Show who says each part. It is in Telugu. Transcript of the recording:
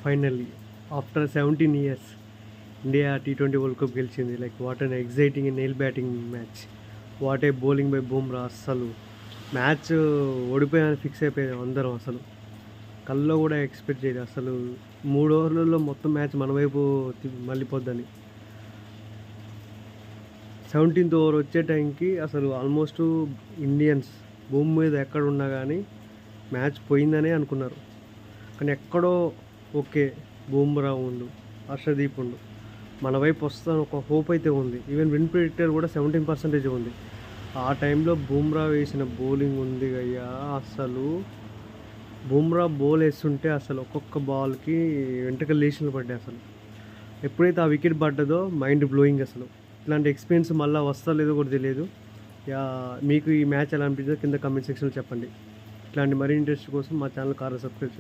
Speaker 1: Finally after 17 years India T20 world cup గెలిచింది. Like what an exciting nail biting match. What a bowling by Bumrah. అస్సలు మ్యాచ్ ఓడిపోయాని ఫిక్స్ అయిపోయాం అందరం. అసలు కల్లో కూడా ఎక్స్పెక్ట్ చేయలేదు. అసలు 3 ఓవర్లలో మొత్తం మ్యాచ్ మన వైపు మళ్ళీపోద్దని. 17th ఓవర్ వచ్చే టైంకి అసలు ఆల్మోస్ట్ ఇండియన్స్ భూమి మీద ఎక్కడ ఉన్నా కానీ మ్యాచ్ పోయిందనే అనుకున్నారు. కానీ ఎక్కడో ఓకే బుమ్రా ఉండు, హర్షదీప్ ఉండు, మన వైపు వస్తాను ఒక హోప్ అయితే ఉంది. ఈవెన్ విన్ ప్రిడిక్టర్ కూడా 17% ఉంది. ఆ టైంలో బుమ్రా వేసిన బౌలింగ్ ఉంది అయ్యా. అసలు బుమ్రా బౌల్ వేస్తుంటే అసలు ఒక్కొక్క బాల్కి వెంట్రుకలు లేచినలు పడ్డాయి. అసలు ఎప్పుడైతే ఆ వికెట్ పడ్డదో మైండ్ బ్లోయింగ్. అసలు ఇట్లాంటి ఎక్స్పీరియన్స్ మళ్ళీ వస్తా లేదో కూడా తెలియదు. మీకు ఈ మ్యాచ్ ఎలా అనిపించిందో కింద కమెంట్ సెక్షన్లో చెప్పండి. ఇట్లాంటి మరీ ఇంట్రెస్ట్ కోసం మా ఛానల్ సబ్స్క్రైబ్ చేయండి.